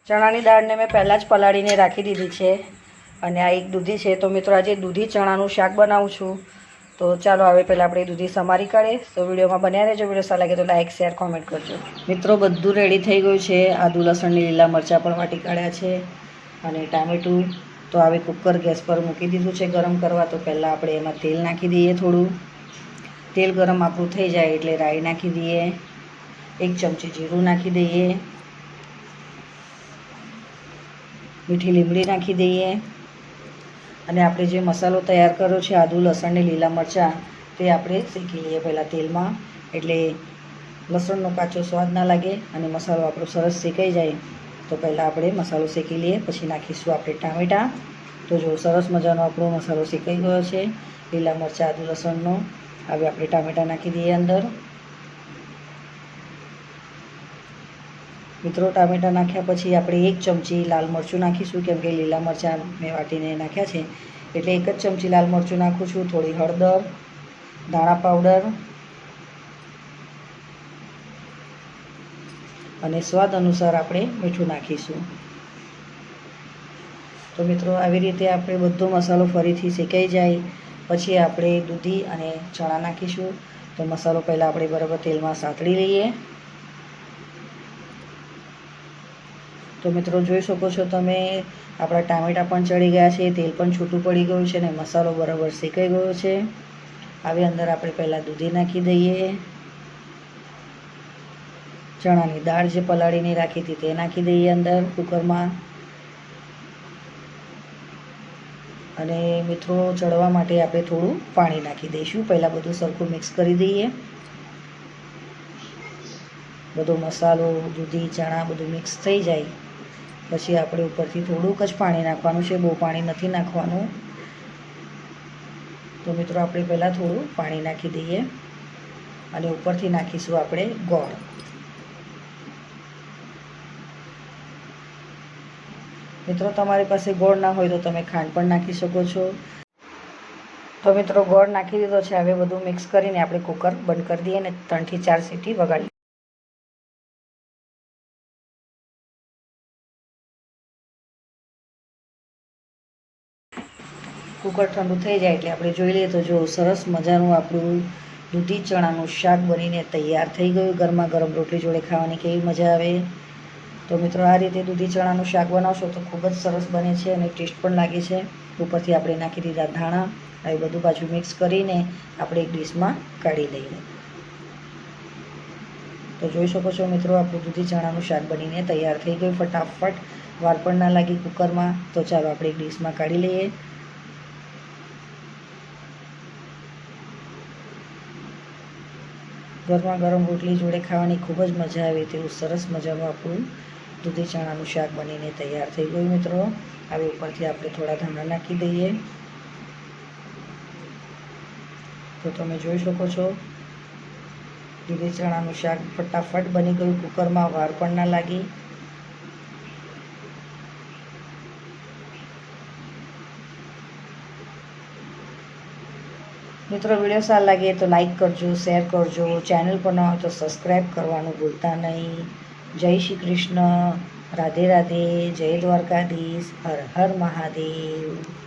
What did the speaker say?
ચણાની દાળને મેં પહેલાં જ પલાળીને રાખી દીધી છે અને આ એક દૂધી છે. તો મિત્રો આજે દૂધી ચણાનું શાક બનાવું છું. તો ચાલો હવે પહેલાં આપણે દૂધી સમારી કાઢીએ. તો વિડીયોમાં બન્યા રહેજો. વિડીયો સારા લાગે તો લાઇક શેર કોમેન્ટ કરજો. મિત્રો બધું રેડી થઈ ગયું છે. આદુ લસણની લીલા મરચાં પણ વાટી કાઢ્યા છે અને ટામેટું. તો હવે કુકર ગેસ પર મૂકી દીધું છે ગરમ કરવા. તો પહેલાં આપણે એમાં તેલ નાખી દઈએ. થોડું તેલ ગરમ આપણું થઈ જાય એટલે રાઈ નાખી દઈએ. 1 ચમચી જીરું નાખી દઈએ. મીઠી લીમડી નાખી દઈએ અને આપણે જે મસાલો તૈયાર કર્યો છે આદુ લસણ ને લીલા મરચાં તે આપણે શેકી લઈએ પહેલાં તેલમાં, એટલે લસણનો કાચો સ્વાદ ના લાગે અને મસાલો આપણો સરસ શેકાઈ જાય. તો પહેલાં આપણે મસાલો શેકી લઈએ, પછી નાખીશું આપણે ટામેટાં. તો જો સરસ મજાનો આપણો મસાલો શેકાઈ ગયો છે લીલા મરચાં આદુ લસણનો. હવે આપણે ટામેટાં નાખી દઈએ અંદર. મિત્રો ટામેટાં નાખ્યા પછી આપણે 1 ચમચી લાલ મરચું નાખીશું, કેમ કે લીલા મરચાં મેં વાટીને નાખ્યા છે એટલે 1 જ ચમચી લાલ મરચું નાખું છું. થોડી હળદર, ધાણા પાવડર અને સ્વાદ અનુસાર આપણે મીઠું નાખીશું. તો મિત્રો આવી રીતે આપણે બધો મસાલો ફરીથી શેકાઈ જાય પછી આપણે દૂધી અને ચણા નાખીશું. તો મસાલો પહેલાં આપણે બરાબર તેલમાં સાતળી લઈએ. તો મિત્રો જોઈ શકો છો તમે, આપણા ટામેટાં પણ ચડી ગયા છે, તેલ પણ છૂટું પડી ગયું છે અને મસાલો બરાબર શેકાઈ ગયો છે. હવે અંદર આપણે પહેલાં દૂધી નાખી દઈએ. ચણાની દાળ જે પલાળીને રાખી હતી તે નાખી દઈએ અંદર કુકરમાં. અને મિત્રો ચડવા માટે આપણે થોડું પાણી નાખી દઈશું. પહેલાં બધું સરખું મિક્સ કરી દઈએ. બધો મસાલો, દૂધી, ચણા બધું મિક્સ થઈ જાય પછી આપણે ઉપરથી થોડુંક જ પાણી નાખવાનું છે, બહુ પાણી નથી નાખવાનું. તો મિત્રો આપણે પહેલાં થોડું પાણી નાખી દઈએ અને ઉપરથી નાખીશું આપણે ગોળ. મિત્રો તમારી પાસે ગોળ ના હોય તો તમે ખાંડ પણ નાખી શકો છો. તો મિત્રો ગોળ નાખી દીધો છે. હવે બધું મિક્સ કરીને આપણે કુકર બંધ કરી દઈએ અને 3 થી 4 સીટી વગાડીએ. કુકર ઠંડુ થઈ જાય એટલે આપણે જોઈ લઈએ તો જો સરસ મજાનું આપણું દૂધી ચણાનું શાક બનીને તૈયાર થઈ ગયું. ગરમા ગરમ રોટલી જોડે ખાવાની કેવી મજા આવે. તો મિત્રો આ રીતે દૂધી ચણાનું શાક બનાવશો તો ખૂબ જ સરસ બને છે અને ટેસ્ટ પણ લાગે છે. ઉપરથી આપણે નાખી દીધા ધાણા. હવે બધું પાછું મિક્સ કરીને આપણે એક ડીશમાં કાઢી લઈએ. તો જોઈ શકો છો મિત્રો આપણું દૂધી ચણાનું શાક બનીને તૈયાર થઈ ગયું ફટાફટ. વાર પણ ના લાગી કુકરમાં. તો ચાલો આપણે એક ડીશમાં કાઢી લઈએ. ગરમા ગરમ રોટલી જોડે ખાવાની ખૂબ જ મજા આવે તેવું સરસ મજાનું આપણું દૂધી ચણાનું શાક બનીને તૈયાર થઈ ગયું મિત્રો. હવે ઉપરથી આપણે થોડા ધાણા નાખી દઈએ. તો તમે જોઈ શકો છો દૂધી ચણાનું શાક ફટાફટ બની ગયું કુકરમાં. વાર પણ ના લાગી. મિત્રો વિડીયો સારો લાગે તો લાઈક કરજો, શેર કરજો. ચેનલ પર ન હોય તો સબસ્ક્રાઈબ કરવાનું ભૂલતા નહીં. જય શ્રી કૃષ્ણ, રાધે રાધે, જય દ્વારકાધીશ, હર હર મહાદેવ.